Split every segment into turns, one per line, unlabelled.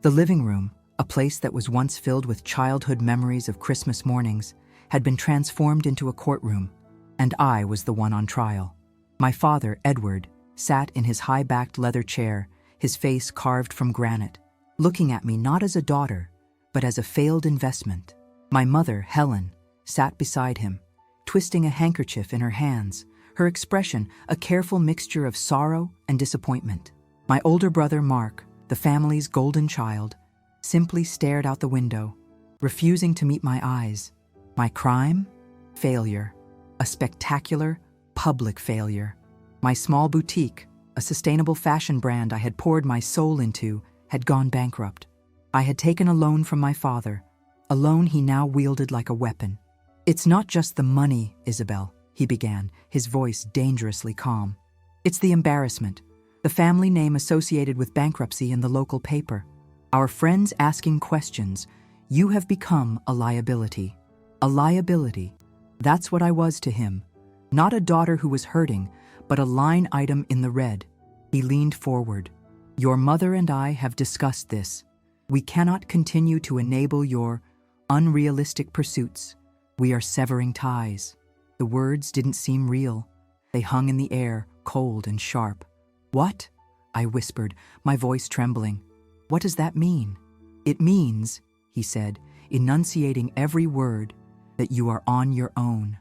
The living room, a place that was once filled with childhood memories of Christmas mornings, had been transformed into a courtroom, and I was the one on trial. My father, Edward, sat in his high-backed leather chair, his face carved from granite, looking at me not as a daughter, but as a failed investment. My mother, Helen, sat beside him, twisting a handkerchief in her hands, her expression a careful mixture of sorrow and disappointment. My older brother, Mark, the family's golden child, simply stared out the window, refusing to meet my eyes. My crime? Failure. A spectacular, public failure. My small boutique, a sustainable fashion brand I had poured my soul into, had gone bankrupt. I had taken a loan from my father, a loan he now wielded like a weapon. "It's not just the money, Isabel," he began, his voice dangerously calm. "It's the embarrassment, the family name associated with bankruptcy in the local paper. Our friends asking questions. You have become a liability." A liability. That's what I was to him. Not a daughter who was hurting, but a line item in the red. He leaned forward. "Your mother and I have discussed this. We cannot continue to enable your unrealistic pursuits. We are severing ties." The words didn't seem real. They hung in the air, cold and sharp. "What?" I whispered, my voice trembling. "What does that mean?" "It means," he said, enunciating every word, "that you are on your own.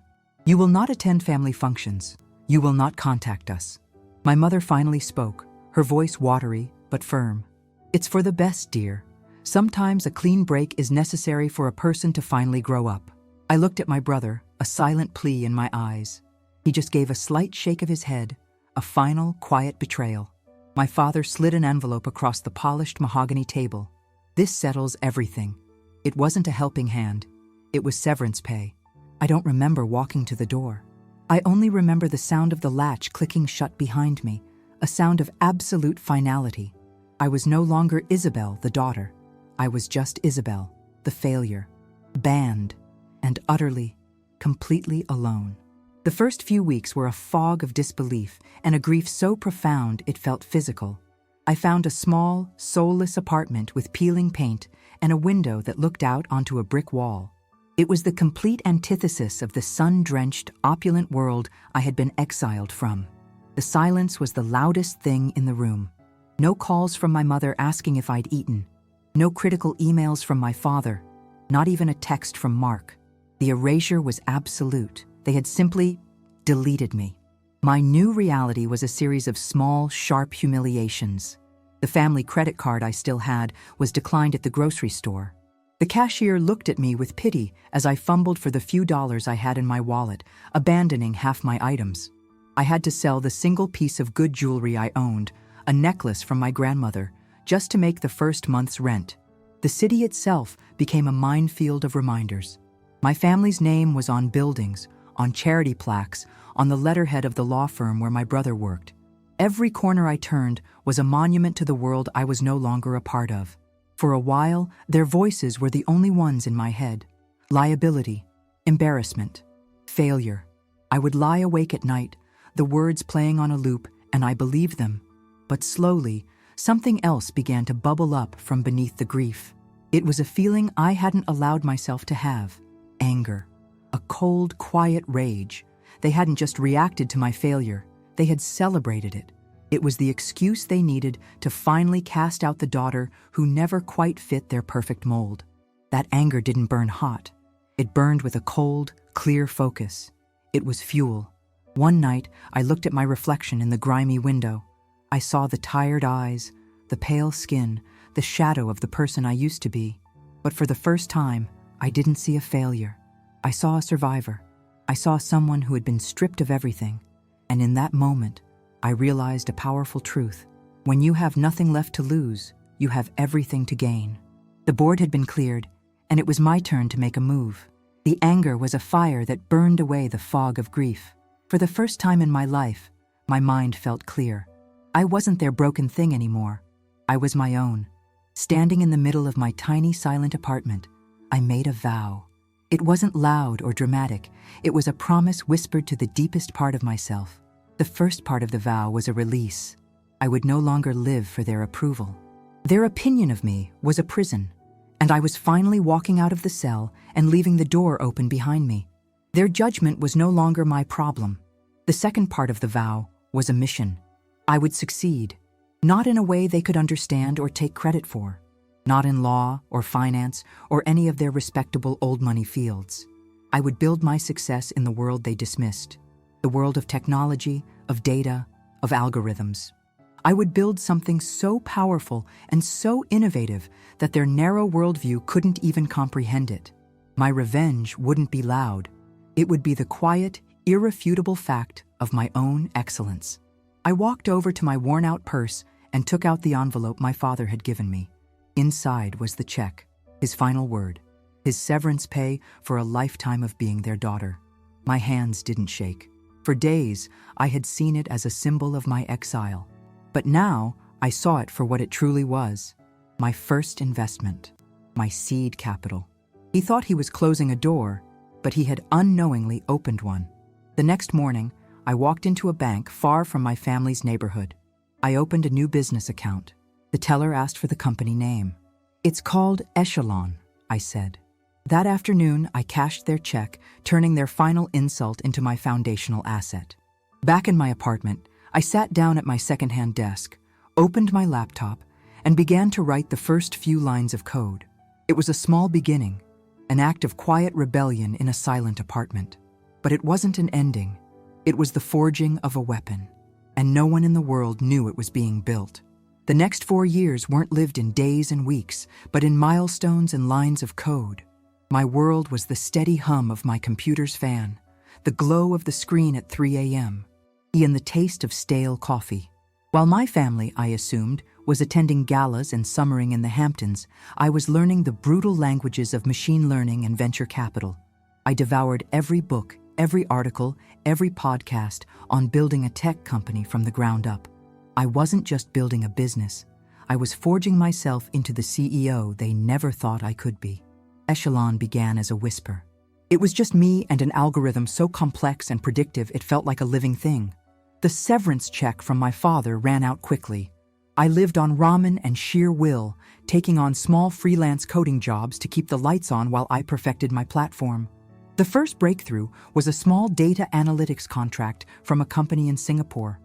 You will not attend family functions. You will not contact us." My mother finally spoke, her voice watery but firm. "It's for the best, dear. Sometimes a clean break is necessary for a person to finally grow up." I looked at my brother, a silent plea in my eyes. He just gave a slight shake of his head, a final, quiet betrayal. My father slid an envelope across the polished mahogany table. "This settles everything." It wasn't a helping hand. It was severance pay. I don't remember walking to the door. I only remember the sound of the latch clicking shut behind me, a sound of absolute finality. I was no longer Isabel, the daughter. I was just Isabel, the failure, banned, and utterly, completely alone. The first few weeks were a fog of disbelief and a grief so profound it felt physical. I found a small, soulless apartment with peeling paint and a window that looked out onto a brick wall. It was the complete antithesis of the sun-drenched, opulent world I had been exiled from. The silence was the loudest thing in the room. No calls from my mother asking if I'd eaten. No critical emails from my father. Not even a text from Mark. The erasure was absolute. They had simply deleted me. My new reality was a series of small, sharp humiliations. The family credit card I still had was declined at the grocery store. The cashier looked at me with pity as I fumbled for the few dollars I had in my wallet, abandoning half my items. I had to sell the single piece of good jewelry I owned, a necklace from my grandmother, just to make the first month's rent. The city itself became a minefield of reminders. My family's name was on buildings, on charity plaques, on the letterhead of the law firm where my brother worked. Every corner I turned was a monument to the world I was no longer a part of. For a while, their voices were the only ones in my head. Liability, embarrassment, failure. I would lie awake at night, the words playing on a loop, and I believed them. But slowly, something else began to bubble up from beneath the grief. It was a feeling I hadn't allowed myself to have. Anger. A cold, quiet rage. They hadn't just reacted to my failure. They had celebrated it. It was the excuse they needed to finally cast out the daughter who never quite fit their perfect mold. That anger didn't burn hot. It burned with a cold, clear focus. It was fuel. One night, I looked at my reflection in the grimy window. I saw the tired eyes, the pale skin, the shadow of the person I used to be. But for the first time, I didn't see a failure. I saw a survivor. I saw someone who had been stripped of everything. And in that moment, I realized a powerful truth. When you have nothing left to lose, you have everything to gain. The board had been cleared, and it was my turn to make a move. The anger was a fire that burned away the fog of grief. For the first time in my life, my mind felt clear. I wasn't their broken thing anymore. I was my own. Standing in the middle of my tiny, silent apartment, I made a vow. It wasn't loud or dramatic. It was a promise whispered to the deepest part of myself. The first part of the vow was a release. I would no longer live for their approval. Their opinion of me was a prison, and I was finally walking out of the cell and leaving the door open behind me. Their judgment was no longer my problem. The second part of the vow was a mission. I would succeed, not in a way they could understand or take credit for, not in law or finance or any of their respectable old money fields. I would build my success in the world they dismissed, the world of technology, of data, of algorithms. I would build something so powerful and so innovative that their narrow worldview couldn't even comprehend it. My revenge wouldn't be loud. It would be the quiet, irrefutable fact of my own excellence. I walked over to my worn-out purse and took out the envelope my father had given me. Inside was the check, his final word, his severance pay for a lifetime of being their daughter. My hands didn't shake. For days, I had seen it as a symbol of my exile. But now, I saw it for what it truly was. My first investment. My seed capital. He thought he was closing a door, but he had unknowingly opened one. The next morning, I walked into a bank far from my family's neighborhood. I opened a new business account. The teller asked for the company name. "It's called Echelon," I said. That afternoon, I cashed their check, turning their final insult into my foundational asset. Back in my apartment, I sat down at my second-hand desk, opened my laptop, and began to write the first few lines of code. It was a small beginning, an act of quiet rebellion in a silent apartment. But it wasn't an ending. It was the forging of a weapon, and no one in the world knew it was being built. The next 4 years weren't lived in days and weeks, but in milestones and lines of code. My world was the steady hum of my computer's fan, the glow of the screen at 3 a.m., and the taste of stale coffee. While my family, I assumed, was attending galas and summering in the Hamptons, I was learning the brutal languages of machine learning and venture capital. I devoured every book, every article, every podcast on building a tech company from the ground up. I wasn't just building a business. I was forging myself into the CEO they never thought I could be. Echelon began as a whisper. It was just me and an algorithm so complex and predictive it felt like a living thing. The severance check from my father ran out quickly. I lived on ramen and sheer will, taking on small freelance coding jobs to keep the lights on while I perfected my platform. The first breakthrough was a small data analytics contract from a company in Singapore.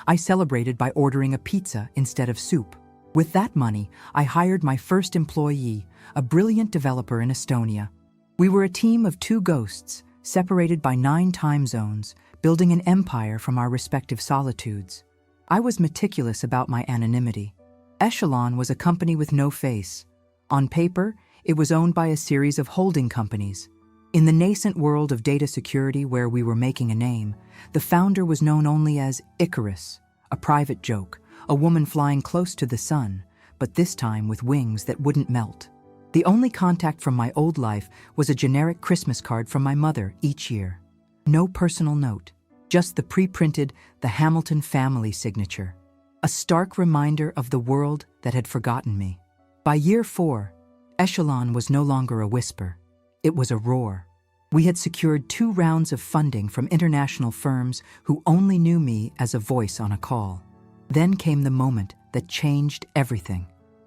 I celebrated by ordering a pizza instead of soup. With that money, I hired my first employee, a brilliant developer in Estonia. We were a team of 2 ghosts, separated by 9 time zones, building an empire from our respective solitudes. I was meticulous about my anonymity. Echelon was a company with no face. On paper, it was owned by a series of holding companies. In the nascent world of data security where we were making a name, the founder was known only as Icarus, a private joke, a woman flying close to the sun, but this time with wings that wouldn't melt. The only contact from my old life was a generic Christmas card from my mother each year. No personal note, just the pre-printed, the Hamilton family signature. A stark reminder of the world that had forgotten me. By year 4, Echelon was no longer a whisper. It was a roar. We had secured 2 rounds of funding from international firms who only knew me as a voice on a call. Then came the moment that changed everything.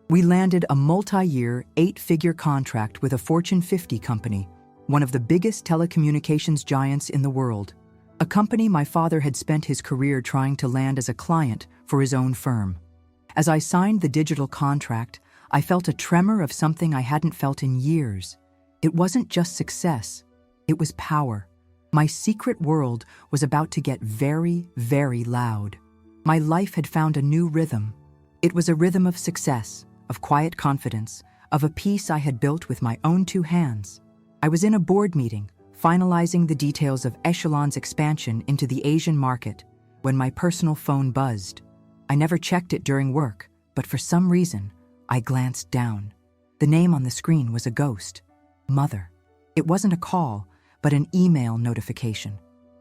We landed a multi-year, 8-figure contract with a Fortune 50 company, one of the biggest telecommunications giants in the world. A company my father had spent his career trying to land as a client for his own firm. As I signed the digital contract, I felt a tremor of something I hadn't felt in years. It wasn't just success, it was power. My secret world was about to get very, very loud. My life had found a new rhythm. It was a rhythm of success, of quiet confidence, of a peace I had built with my own 2 hands. I was in a board meeting, finalizing the details of Echelon's expansion into the Asian market, when my personal phone buzzed. I never checked it during work, but for some reason, I glanced down. The name on the screen was a ghost. Mother. It wasn't a call, but an email notification.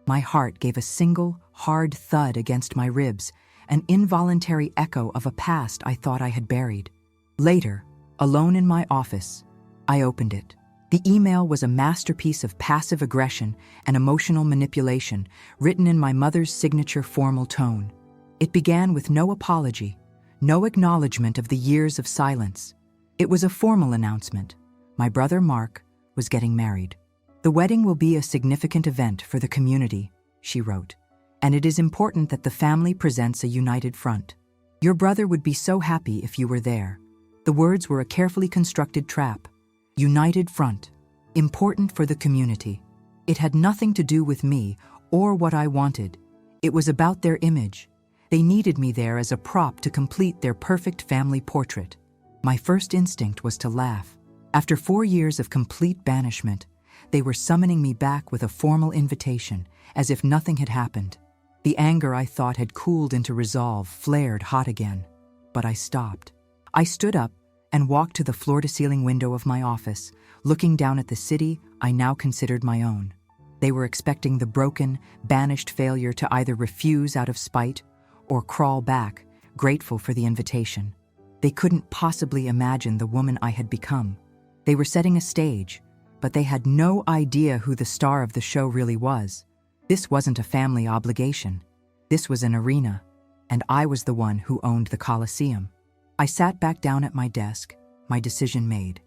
My heart gave a single, hard thud against my ribs, an involuntary echo of a past I thought I had buried. Later, alone in my office, I opened it. The email was a masterpiece of passive aggression and emotional manipulation, written in my mother's signature formal tone. It began with no apology, No acknowledgement of the years of silence. It was a formal announcement. My brother Mark was getting married. "The wedding will be a significant event for the community," she wrote, "and it is important that the family presents a united front. Your brother would be so happy if you were there." The words were a carefully constructed trap. United front. Important for the community. It had nothing to do with me or what I wanted. It was about their image. They needed me there as a prop to complete their perfect family portrait. My first instinct was to laugh. After 4 years of complete banishment, they were summoning me back with a formal invitation, as if nothing had happened. The anger I thought had cooled into resolve flared hot again. But I stopped. I stood up and walked to the floor-to-ceiling window of my office, looking down at the city I now considered my own. They were expecting the broken, banished failure to either refuse out of spite or crawl back, grateful for the invitation. They couldn't possibly imagine the woman I had become. They were setting a stage, but they had no idea who the star of the show really was. This wasn't a family obligation. This was an arena, and I was the one who owned the Colosseum. I sat back down at my desk, my decision made.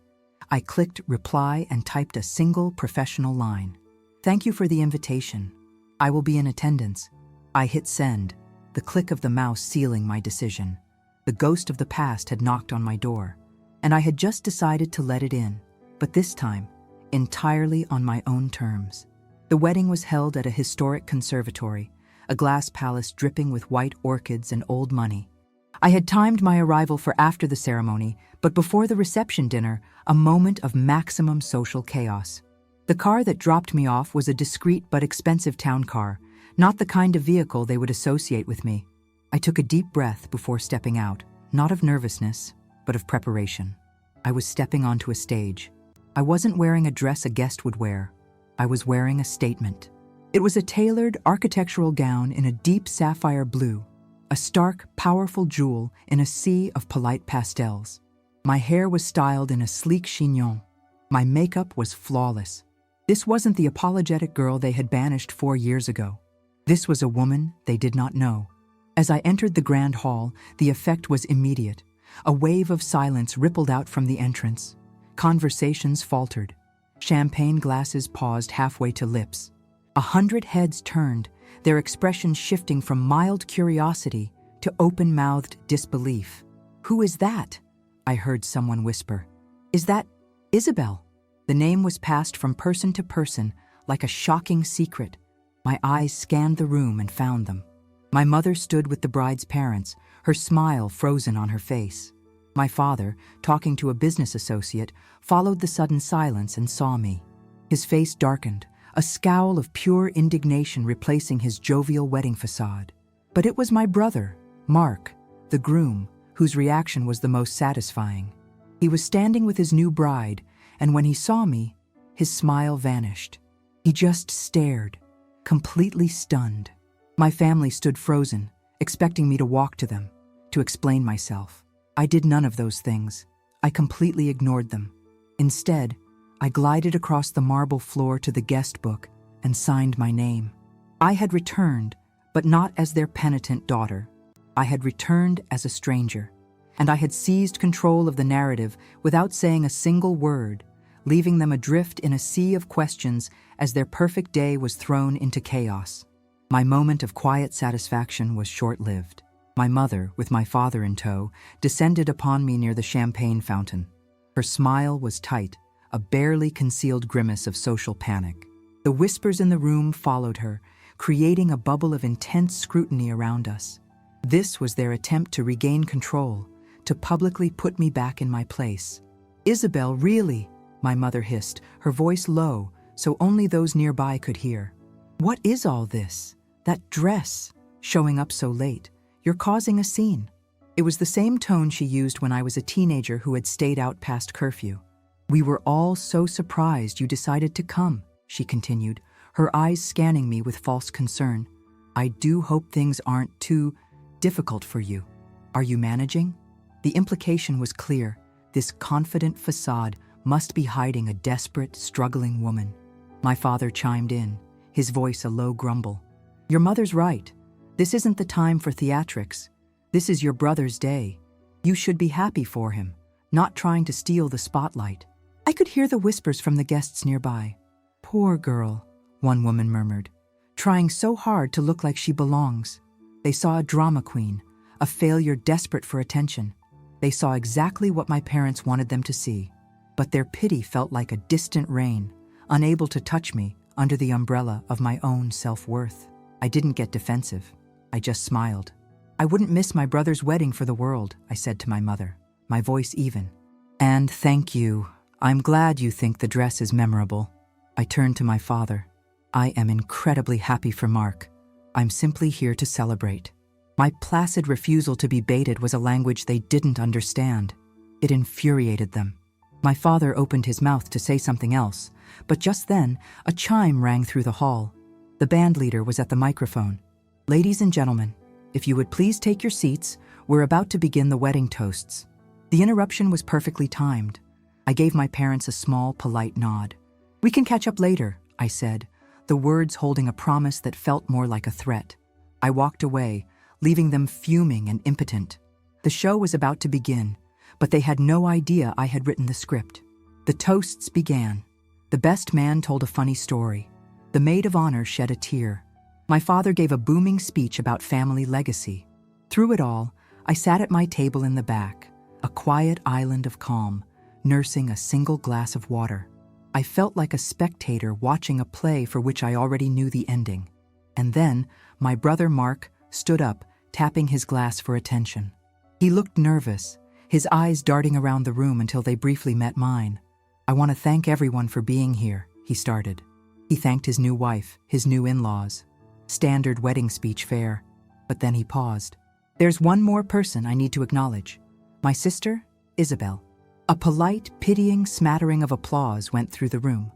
I clicked reply and typed a single professional line. "Thank you for the invitation. I will be in attendance." I hit send, the click of the mouse sealing my decision. The ghost of the past had knocked on my door, and I had just decided to let it in, but this time, entirely on my own terms. The wedding was held at a historic conservatory, a glass palace dripping with white orchids and old money. I had timed my arrival for after the ceremony, but before the reception dinner, a moment of maximum social chaos. The car that dropped me off was a discreet but expensive town car, not the kind of vehicle they would associate with me. I took a deep breath before stepping out, not of nervousness, but of preparation. I was stepping onto a stage. I wasn't wearing a dress a guest would wear. I was wearing a statement. It was a tailored architectural gown in a deep sapphire blue, a stark, powerful jewel in a sea of polite pastels. My hair was styled in a sleek chignon. My makeup was flawless. This wasn't the apologetic girl they had banished 4 years ago. This was a woman they did not know. As I entered the grand hall, the effect was immediate. A wave of silence rippled out from the entrance. Conversations faltered. Champagne glasses paused halfway to lips. 100 heads turned, their expressions shifting from mild curiosity to open-mouthed disbelief. "Who is that?" I heard someone whisper. "Is that Isabel?" The name was passed from person to person like a shocking secret. My eyes scanned the room and found them. My mother stood with the bride's parents, her smile frozen on her face. My father, talking to a business associate, followed the sudden silence and saw me. His face darkened, a scowl of pure indignation replacing his jovial wedding facade. But it was my brother, Mark, the groom, whose reaction was the most satisfying. He was standing with his new bride, and when he saw me, his smile vanished. He just stared, completely stunned. My family stood frozen, expecting me to walk to them, to explain myself. I did none of those things. I completely ignored them. Instead, I glided across the marble floor to the guest book and signed my name. I had returned, but not as their penitent daughter. I had returned as a stranger, and I had seized control of the narrative without saying a single word, leaving them adrift in a sea of questions as their perfect day was thrown into chaos. My moment of quiet satisfaction was short-lived. My mother, with my father in tow, descended upon me near the champagne fountain. Her smile was tight, a barely concealed grimace of social panic. The whispers in the room followed her, creating a bubble of intense scrutiny around us. This was their attempt to regain control, to publicly put me back in my place. "Isabel, really?" my mother hissed, her voice low, so only those nearby could hear. "What is all this? That dress, showing up so late. You're causing a scene." It was the same tone she used when I was a teenager who had stayed out past curfew. "We were all so surprised you decided to come," she continued, her eyes scanning me with false concern. "I do hope things aren't too difficult for you. Are you managing?" The implication was clear. This confident facade must be hiding a desperate, struggling woman. My father chimed in, his voice a low grumble. "Your mother's right. This isn't the time for theatrics. This is your brother's day. You should be happy for him, not trying to steal the spotlight. I could hear the whispers from the guests nearby. Poor girl, one woman murmured, trying so hard to look like she belongs. They saw a drama queen, a failure desperate for attention. They saw exactly what my parents wanted them to see. But their pity felt like a distant rain, unable to touch me under the umbrella of my own self-worth. I didn't get defensive. I just smiled. I wouldn't miss my brother's wedding for the world, I said to my mother, my voice even. And thank you. I'm glad you think the dress is memorable. I turned to my father. I am incredibly happy for Mark. I'm simply here to celebrate. My placid refusal to be baited was a language they didn't understand. It infuriated them. My father opened his mouth to say something else, but just then, a chime rang through the hall. The band leader was at the microphone. Ladies and gentlemen, if you would please take your seats, we're about to begin the wedding toasts. The interruption was perfectly timed. I gave my parents a small, polite nod. We can catch up later, I said, the words holding a promise that felt more like a threat. I walked away, leaving them fuming and impotent. The show was about to begin, but they had no idea I had written the script. The toasts began. The best man told a funny story. The maid of honor shed a tear. My father gave a booming speech about family legacy. Through it all, I sat at my table in the back, a quiet island of calm, nursing a single glass of water. I felt like a spectator watching a play for which I already knew the ending. And then, my brother Mark stood up, tapping his glass for attention. He looked nervous, his eyes darting around the room until they briefly met mine. I want to thank everyone for being here, he started. He thanked his new wife, his new in-laws. Standard wedding speech fare. But then he paused. There's one more person I need to acknowledge. My sister, Isabel. A polite, pitying smattering of applause went through the room.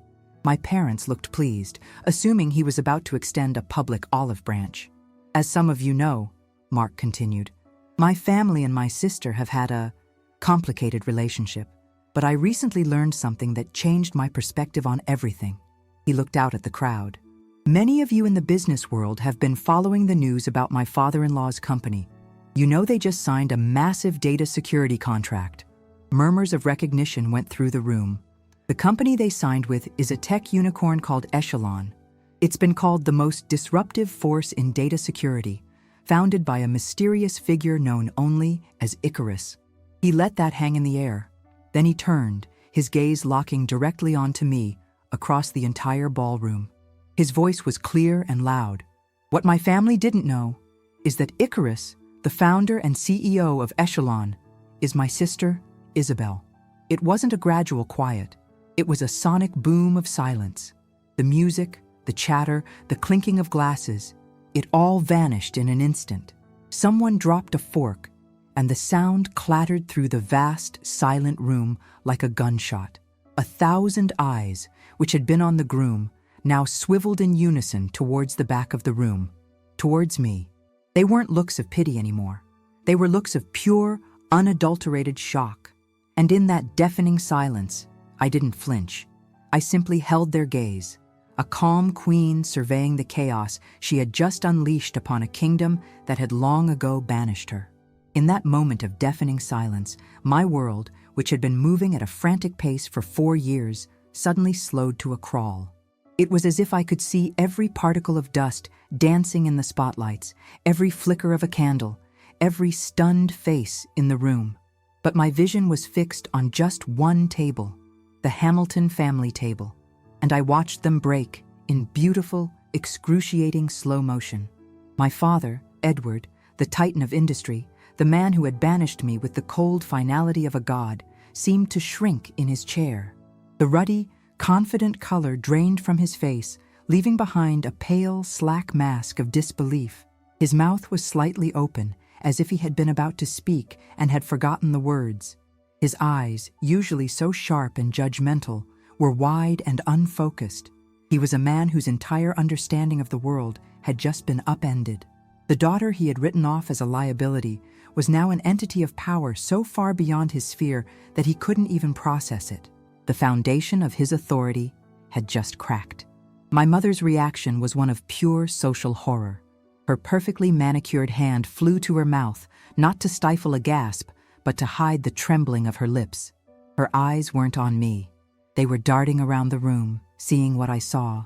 My parents looked pleased, assuming he was about to extend a public olive branch. As some of you know, Mark continued, my family and my sister have had a complicated relationship, but I recently learned something that changed my perspective on everything. He looked out at the crowd. Many of you in the business world have been following the news about my father-in-law's company. You know they just signed a massive data security contract. Murmurs of recognition went through the room. The company they signed with is a tech unicorn called Echelon. It's been called the most disruptive force in data security, founded by a mysterious figure known only as Icarus. He let that hang in the air. Then he turned, his gaze locking directly onto me, across the entire ballroom. His voice was clear and loud. What my family didn't know is that Icarus, the founder and CEO of Echelon, is my sister, Isabel. It wasn't a gradual quiet. It was a sonic boom of silence. The music, the chatter, the clinking of glasses, it all vanished in an instant. Someone dropped a fork, and the sound clattered through the vast, silent room like a gunshot. 1,000 eyes, which had been on the groom, now swiveled in unison towards the back of the room, towards me. They weren't looks of pity anymore. They were looks of pure, unadulterated shock. And in that deafening silence, I didn't flinch. I simply held their gaze, a calm queen surveying the chaos she had just unleashed upon a kingdom that had long ago banished her. In that moment of deafening silence, my world, which had been moving at a frantic pace for 4 years, suddenly slowed to a crawl. It was as if I could see every particle of dust dancing in the spotlights, every flicker of a candle, every stunned face in the room. But my vision was fixed on just one table, the Hamilton family table, and I watched them break in beautiful, excruciating slow motion. My father, Edward, the titan of industry, the man who had banished me with the cold finality of a god, seemed to shrink in his chair. The ruddy, confident color drained from his face, leaving behind a pale, slack mask of disbelief. His mouth was slightly open, as if he had been about to speak and had forgotten the words. His eyes, usually so sharp and judgmental, were wide and unfocused. He was a man whose entire understanding of the world had just been upended. The daughter he had written off as a liability was now an entity of power so far beyond his sphere that he couldn't even process it. The foundation of his authority had just cracked. My mother's reaction was one of pure social horror. Her perfectly manicured hand flew to her mouth, not to stifle a gasp, but but to hide the trembling of her lips. Her eyes weren't on me. They were darting around the room, seeing what I saw.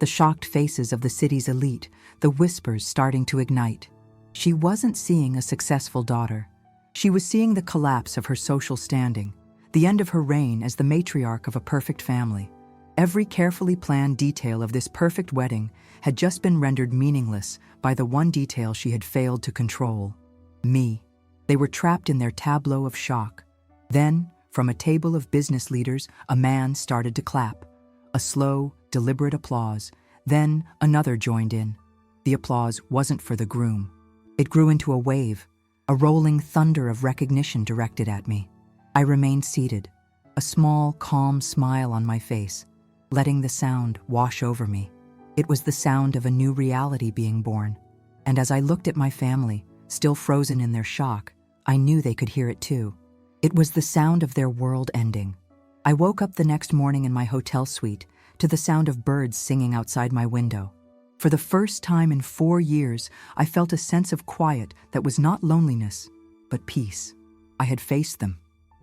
The shocked faces of the city's elite, the whispers starting to ignite. She wasn't seeing a successful daughter. She was seeing the collapse of her social standing, the end of her reign as the matriarch of a perfect family. Every carefully planned detail of this perfect wedding had just been rendered meaningless by the one detail she had failed to control: me. They were trapped in their tableau of shock. Then, from a table of business leaders, a man started to clap. A slow, deliberate applause. Then another joined in. The applause wasn't for the groom. It grew into a wave, a rolling thunder of recognition directed at me. I remained seated, a small, calm smile on my face, letting the sound wash over me. It was the sound of a new reality being born. And as I looked at my family, still frozen in their shock, I knew they could hear it too. It was the sound of their world ending. I woke up the next morning in my hotel suite to the sound of birds singing outside my window. For the first time in 4 years, I felt a sense of quiet that was not loneliness, but peace. I had faced them.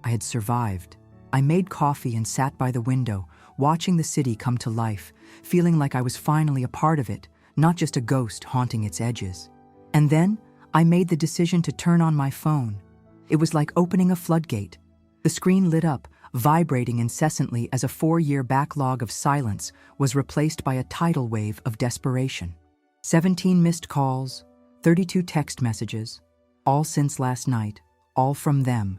I had survived. I made coffee and sat by the window, watching the city come to life, feeling like I was finally a part of it, not just a ghost haunting its edges. And then, I made the decision to turn on my phone. It was like opening a floodgate. The screen lit up, vibrating incessantly as a 4-year backlog of silence was replaced by a tidal wave of desperation. 17 missed calls, 32 text messages, all since last night, all from them.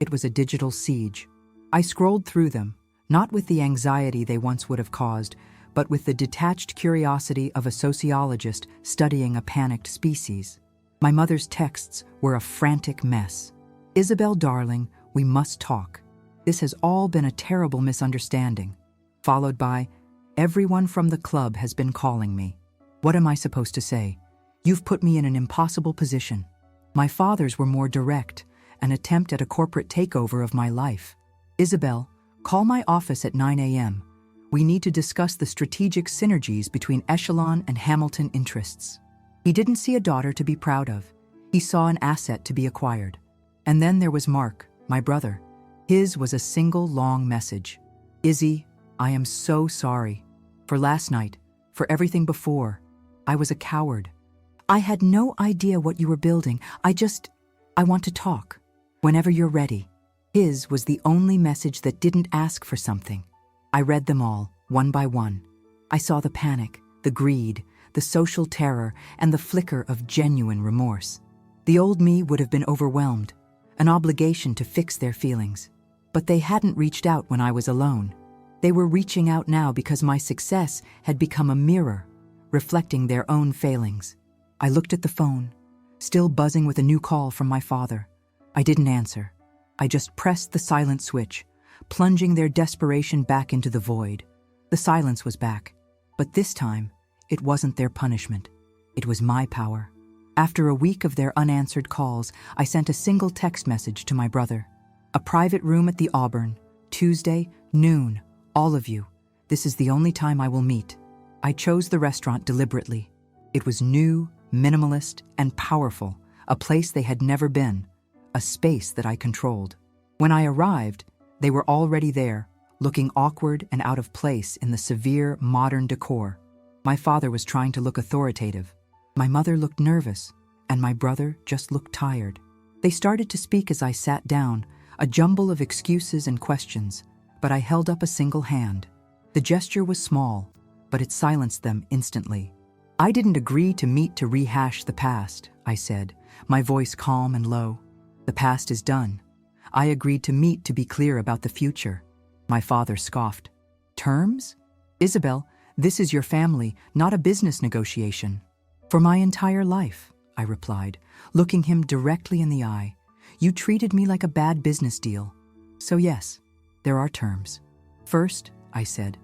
It was a digital siege. I scrolled through them, not with the anxiety they once would have caused, but with the detached curiosity of a sociologist studying a panicked species. My mother's texts were a frantic mess. "Isabel, darling, we must talk. This has all been a terrible misunderstanding." Followed by, "Everyone from the club has been calling me. What am I supposed to say? You've put me in an impossible position." My father's were more direct, an attempt at a corporate takeover of my life. "Isabel, call my office at 9 a.m. We need to discuss the strategic synergies between Echelon and Hamilton interests." He didn't see a daughter to be proud of. He saw an asset to be acquired. And then there was Mark, my brother. His was a single long message. "Izzy, I am so sorry. For last night, for everything before. I was a coward. I had no idea what you were building. I want to talk. Whenever you're ready." His was the only message that didn't ask for something. I read them all, one by one. I saw the panic, the greed, the social terror, and the flicker of genuine remorse. The old me would have been overwhelmed, an obligation to fix their feelings. But they hadn't reached out when I was alone. They were reaching out now because my success had become a mirror, reflecting their own failings. I looked at the phone, still buzzing with a new call from my father. I didn't answer. I just pressed the silent switch, plunging their desperation back into the void. The silence was back, but this time, it wasn't their punishment. It was my power. After a week of their unanswered calls, I sent a single text message to my brother. "A private room at the Auburn, Tuesday, noon. All of you. This is the only time I will meet." I chose the restaurant deliberately. It was new, minimalist, and powerful, a place they had never been, a space that I controlled. When I arrived, they were already there, looking awkward and out of place in the severe, modern decor. My father was trying to look authoritative. My mother looked nervous, and my brother just looked tired. They started to speak as I sat down, a jumble of excuses and questions, but I held up a single hand. The gesture was small, but it silenced them instantly. "I didn't agree to meet to rehash the past," I said, my voice calm and low. "The past is done. I agreed to meet to be clear about the future." My father scoffed. "Terms? Isabel, this is your family, not a business negotiation." "For my entire life," I replied, looking him directly in the eye. "You treated me like a bad business deal. So yes, there are terms. First," I said,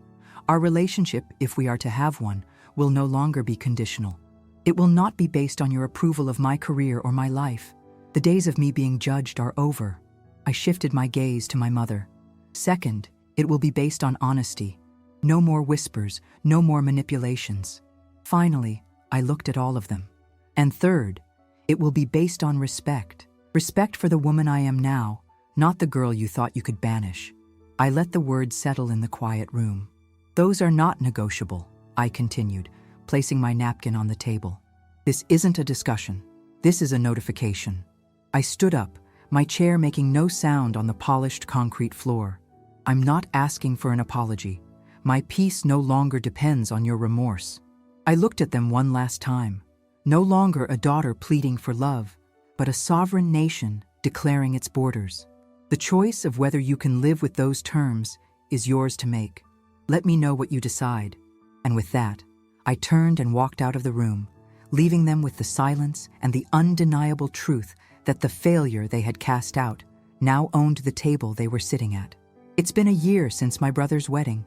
"our relationship, if we are to have one, will no longer be conditional. It will not be based on your approval of my career or my life. The days of me being judged are over." I shifted my gaze to my mother. "Second, it will be based on honesty. No more whispers, no more manipulations." Finally, I looked at all of them. "And third, it will be based on respect. Respect for the woman I am now, not the girl you thought you could banish. I let the words settle in the quiet room. Those are not negotiable, I continued, placing my napkin on the table. This isn't a discussion. This is a notification. I stood up, my chair making no sound on the polished concrete floor. I'm not asking for an apology. My peace no longer depends on your remorse. I looked at them one last time. No longer a daughter pleading for love, but a sovereign nation declaring its borders. The choice of whether you can live with those terms is yours to make. Let me know what you decide. And with that, I turned and walked out of the room, leaving them with the silence and the undeniable truth that the failure they had cast out now owned the table they were sitting at. It's been a year since my brother's wedding,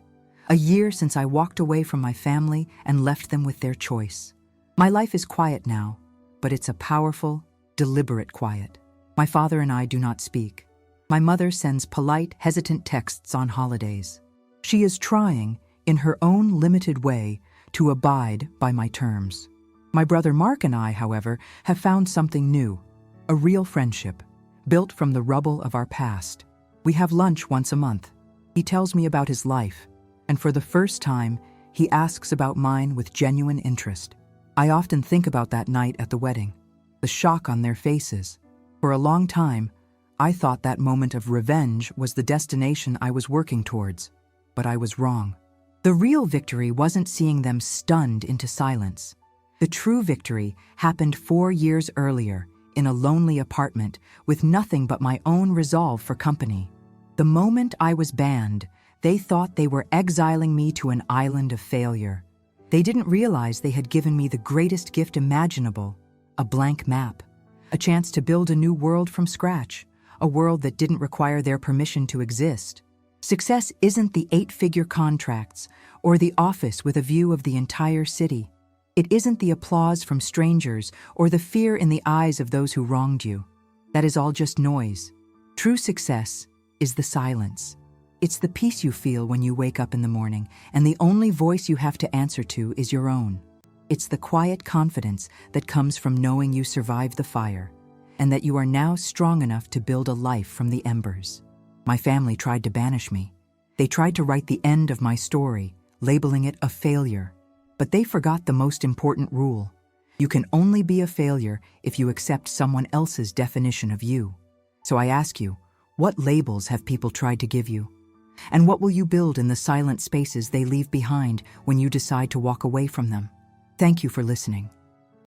a year since I walked away from my family and left them with their choice. My life is quiet now, but it's a powerful, deliberate quiet. My father and I do not speak. My mother sends polite, hesitant texts on holidays. She is trying, in her own limited way, to abide by my terms. My brother Mark and I, however, have found something new, a real friendship, built from the rubble of our past. We have lunch once a month. He tells me about his life, and for the first time, he asks about mine with genuine interest. I often think about that night at the wedding, the shock on their faces. For a long time, I thought that moment of revenge was the destination I was working towards, but I was wrong. The real victory wasn't seeing them stunned into silence. The true victory happened 4 years earlier, in a lonely apartment with nothing but my own resolve for company. The moment I was banned, they thought they were exiling me to an island of failure. They didn't realize they had given me the greatest gift imaginable, a blank map, a chance to build a new world from scratch, a world that didn't require their permission to exist. Success isn't the 8-figure contracts or the office with a view of the entire city. It isn't the applause from strangers or the fear in the eyes of those who wronged you. That is all just noise. True success is the silence. It's the peace you feel when you wake up in the morning, and the only voice you have to answer to is your own. It's the quiet confidence that comes from knowing you survived the fire, and that you are now strong enough to build a life from the embers. My family tried to banish me. They tried to write the end of my story, labeling it a failure. But they forgot the most important rule. You can only be a failure if you accept someone else's definition of you. So I ask you, what labels have people tried to give you? And what will you build in the silent spaces they leave behind when you decide to walk away from them? Thank you for listening.